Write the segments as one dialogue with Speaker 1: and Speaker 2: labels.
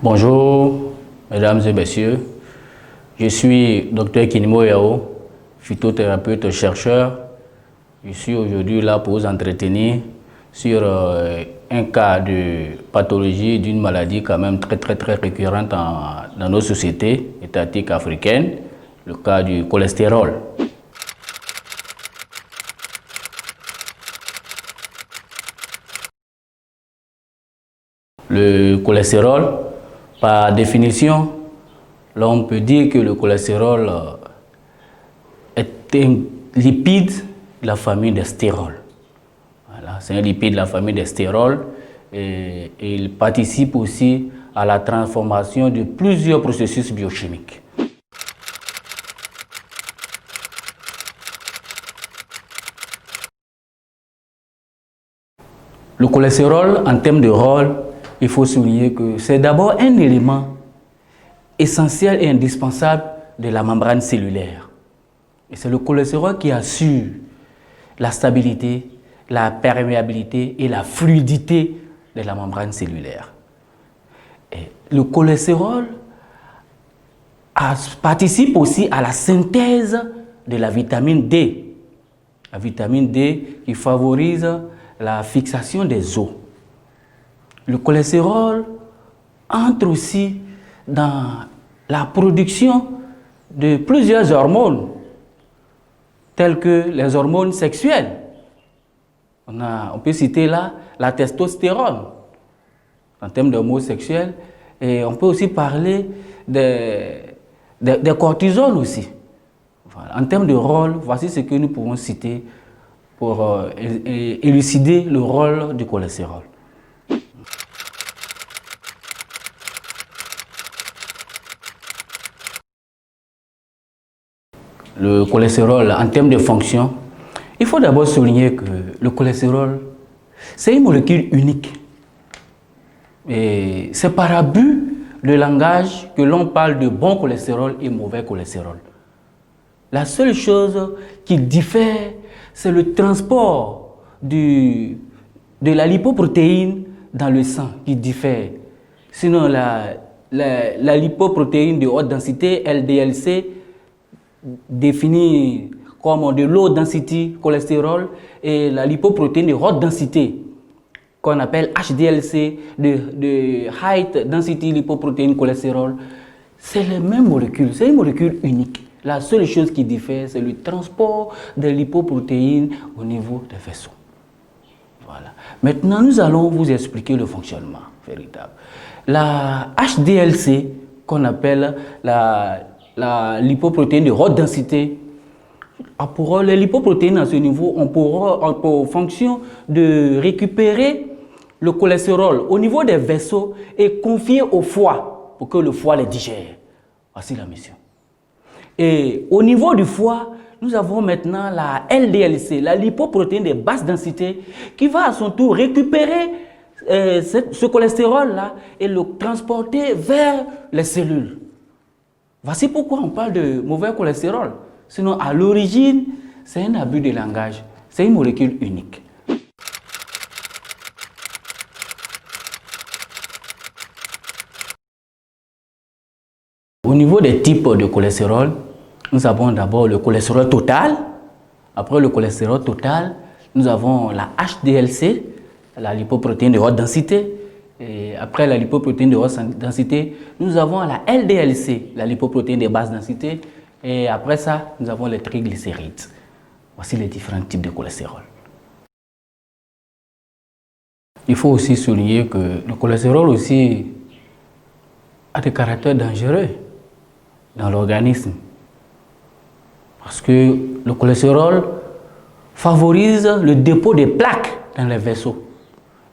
Speaker 1: Bonjour, mesdames et messieurs. Je suis Dr Kinimo Yao, phytothérapeute chercheur. Je suis aujourd'hui là pour vous entretenir sur un cas de pathologie d'une maladie quand même très récurrente dans nos sociétés étatiques africaines, le cas du cholestérol. Le cholestérol, par définition, là on peut dire que le cholestérol est un lipide de la famille des stérols. Voilà, c'est un lipide de la famille des stérols et il participe aussi à la transformation de plusieurs processus biochimiques. Le cholestérol, en termes de rôle, il faut souligner que c'est d'abord un élément essentiel et indispensable de la membrane cellulaire. Et c'est le cholestérol qui assure la stabilité, la perméabilité et la fluidité de la membrane cellulaire. Et le cholestérol participe aussi à la synthèse de la vitamine D. La vitamine D qui favorise la fixation des os. Le cholestérol entre aussi dans la production de plusieurs hormones, telles que les hormones sexuelles. On peut citer là la testostérone en termes d'hormones sexuels, et on peut aussi parler des cortisones aussi. Voilà. En termes de rôle, voici ce que nous pouvons citer pour élucider le rôle du cholestérol. Le cholestérol, en termes de fonction, il faut d'abord souligner que le cholestérol, c'est une molécule unique. Et c'est par abus de langage que l'on parle de bon cholestérol et mauvais cholestérol. La seule chose qui diffère, c'est le transport de la lipoprotéine dans le sang qui diffère. Sinon, la lipoprotéine de haute densité, LDLC, définie comme de low density cholestérol, et la lipoprotéine de haute densité qu'on appelle HDLC, de high density lipoprotéine cholestérol, c'est les mêmes molécules, c'est une molécule unique. La seule chose qui diffère, c'est le transport des lipoprotéines au niveau des vaisseaux. Voilà. Maintenant, nous allons vous expliquer le fonctionnement véritable. La HDLC, qu'on appelle la lipoprotéine de haute densité, les lipoprotéines à ce niveau ont pour fonction de récupérer le cholestérol au niveau des vaisseaux et confier au foie pour que le foie les digère. Voici la mission. Et au niveau du foie, nous avons maintenant la LDLC, la lipoprotéine de basse densité, qui va à son tour récupérer ce cholestérol-là et le transporter vers les cellules. Voici pourquoi on parle de mauvais cholestérol. Sinon, à l'origine, c'est un abus de langage. C'est une molécule unique. Au niveau des types de cholestérol, nous avons d'abord le cholestérol total. Après le cholestérol total, nous avons la HDLC, la lipoprotéine de haute densité. Et après la lipoprotéine de haute densité, nous avons la LDLC, la lipoprotéine de basse densité. Et après ça, nous avons les triglycérides. Voici les différents types de cholestérol. Il faut aussi souligner que le cholestérol aussi a des caractères dangereux dans l'organisme. Parce que le cholestérol favorise le dépôt des plaques dans les vaisseaux.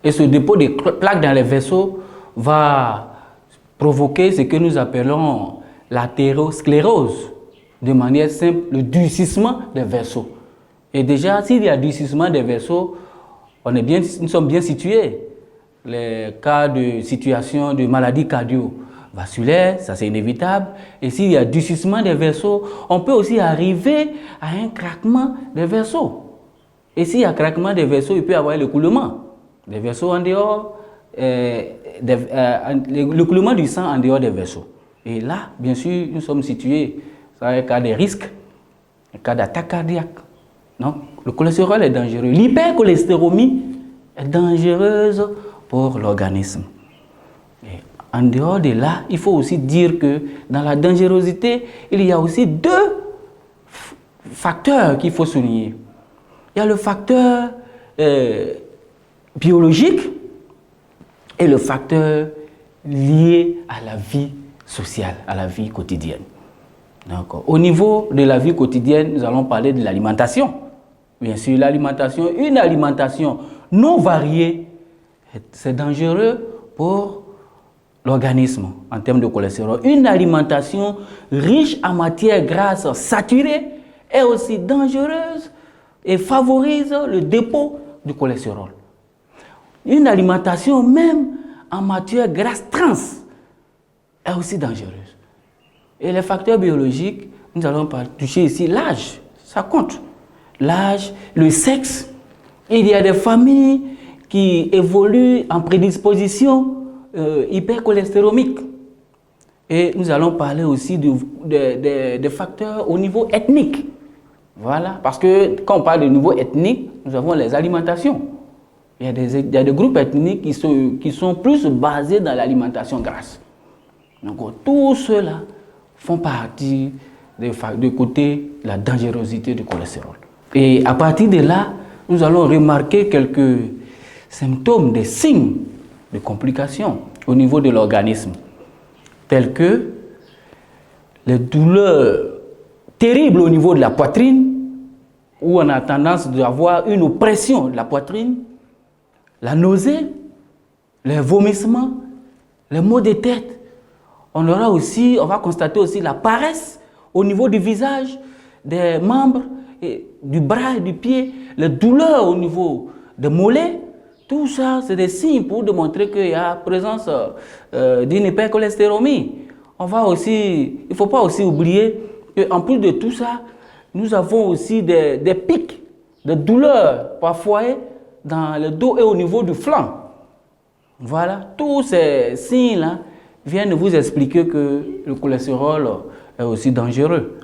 Speaker 1: Et ce dépôt de plaques dans les vaisseaux va provoquer ce que nous appelons l'athérosclérose. De manière simple, le durcissement des vaisseaux. Et déjà, s'il y a durcissement des vaisseaux, nous sommes bien situés. Les cas de situation de maladie cardiovasculaire, ça c'est inévitable. Et s'il y a durcissement des vaisseaux, on peut aussi arriver à un craquement des vaisseaux. Et s'il y a craquement des vaisseaux, il peut y avoir l'écoulement des vaisseaux en dehors l'écoulement du sang en dehors des vaisseaux. Et là, bien sûr, nous sommes situés dans un cas de risque, un cas d'attaque cardiaque. Donc, le cholestérol est dangereux. L'hypercholestérolémie est dangereuse pour l'organisme. En dehors de là, il faut aussi dire que dans la dangerosité, il y a aussi deux facteurs qu'il faut souligner. Il y a le facteur biologique et le facteur lié à la vie sociale, à la vie quotidienne. Donc, au niveau de la vie quotidienne, nous allons parler de l'alimentation. Bien sûr, l'alimentation, une alimentation non variée, c'est dangereux pour l'organisme en termes de cholestérol. Une alimentation riche en matières grasses saturées est aussi dangereuse et favorise le dépôt du cholestérol. Une alimentation même en matières grasses trans est aussi dangereuse. Et les facteurs biologiques, nous allons toucher ici l'âge, ça compte. L'âge, le sexe. Il y a des familles qui évoluent en prédisposition hypercholestéromique. Et nous allons parler aussi des facteurs au niveau ethnique. Voilà, parce que quand on parle de niveau ethnique, nous avons les alimentations. Il y a des groupes ethniques qui sont plus basés dans l'alimentation grasse. Donc tout cela font partie du côté de la dangerosité du cholestérol. Et à partir de là, nous allons remarquer quelques symptômes, des signes de complications au niveau de l'organisme, tels que les douleurs terribles au niveau de la poitrine, où on a tendance à avoir une oppression de la poitrine, la nausée, les vomissements, les maux de tête. On va constater aussi la paresse au niveau du visage, des membres, du bras et du pied, les douleurs au niveau des mollets. Tout ça, c'est des signes pour démontrer qu'il y a présence d'une hypercholestérolémie. Il ne faut pas aussi oublier qu'en plus de tout ça, nous avons aussi des pics de douleurs parfois dans le dos et au niveau du flanc. Voilà, tous ces signes-là viennent vous expliquer que le cholestérol est aussi dangereux.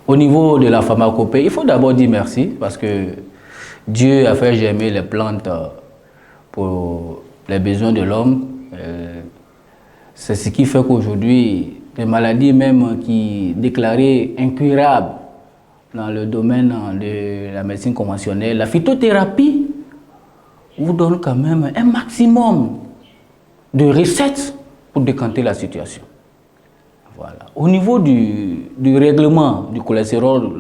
Speaker 1: Au niveau de la pharmacopée, il faut d'abord dire merci parce que Dieu a fait germer les plantes pour les besoins de l'homme. C'est ce qui fait qu'aujourd'hui, des maladies même qui déclarées incurables dans le domaine de la médecine conventionnelle, la phytothérapie vous donne quand même un maximum de recettes pour décanter la situation. Voilà. Au niveau du règlement du cholestérol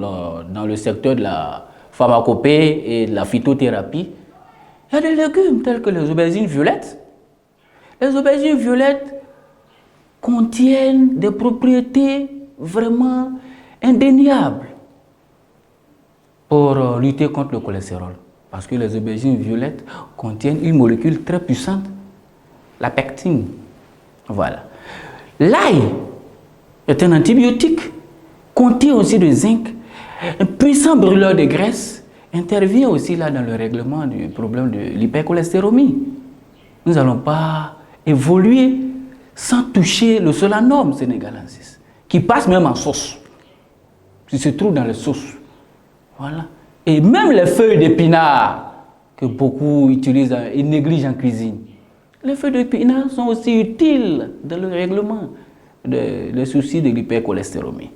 Speaker 1: dans le secteur de la pharmacopée et de la phytothérapie, il y a des légumes tels que les aubergines violettes. Les aubergines violettes contiennent des propriétés vraiment indéniables pour lutter contre le cholestérol. Parce que les aubergines violettes contiennent une molécule très puissante, la pectine. Voilà. L'ail est un antibiotique, contient aussi du zinc, un puissant brûleur de graisse, intervient aussi là dans le règlement du problème de l'hypercholestérolémie. Nous n'allons pas évoluer sans toucher le solanum sénégalensis, qui passe même en sauce, qui se trouve dans les sauces. Voilà. Et même les feuilles d'épinard que beaucoup utilisent et négligent en cuisine. Les feuilles d'épinard sont aussi utiles dans le règlement des soucis de l'hypercholestérolémie.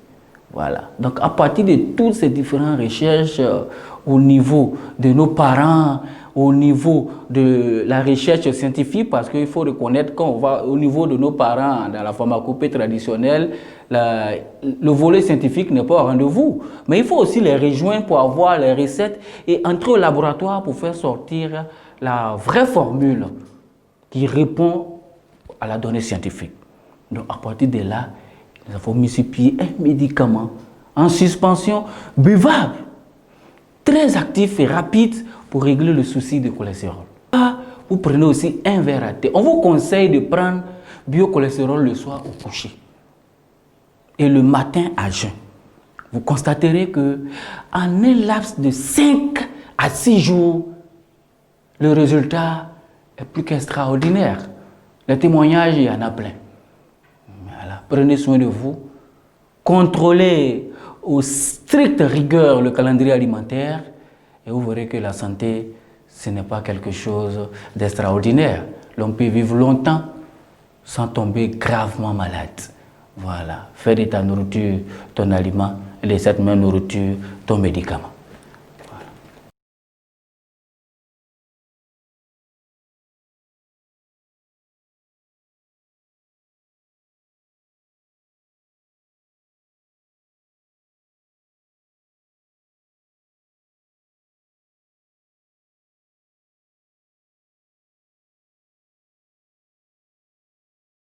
Speaker 1: Voilà. Donc à partir de toutes ces différentes recherches au niveau de nos parents, au niveau de la recherche scientifique, parce qu'il faut reconnaître qu'on va au niveau de nos parents dans la pharmacopée traditionnelle, le volet scientifique n'est pas au rendez-vous. Mais il faut aussi les rejoindre pour avoir les recettes et entrer au laboratoire pour faire sortir la vraie formule qui répond à la donnée scientifique. Donc à partir de là, nous avons multiplié un médicament en suspension buvable, très actif et rapide pour régler le souci du cholestérol. Vous prenez aussi un verre à thé. On vous conseille de prendre biocholestérol le soir au coucher et le matin à jeun. vous constaterez que en un laps de 5 à 6 jours, le résultat est plus qu'extraordinaire. Les témoignages, il y en a plein. Voilà. Prenez soin de vous. Contrôlez aux strictes rigueur le calendrier alimentaire et vous verrez que la santé, ce n'est pas quelque chose d'extraordinaire. L'on peut vivre longtemps sans tomber gravement malade. Voilà. Fais de ta nourriture ton aliment et de cette même nourriture ton médicament.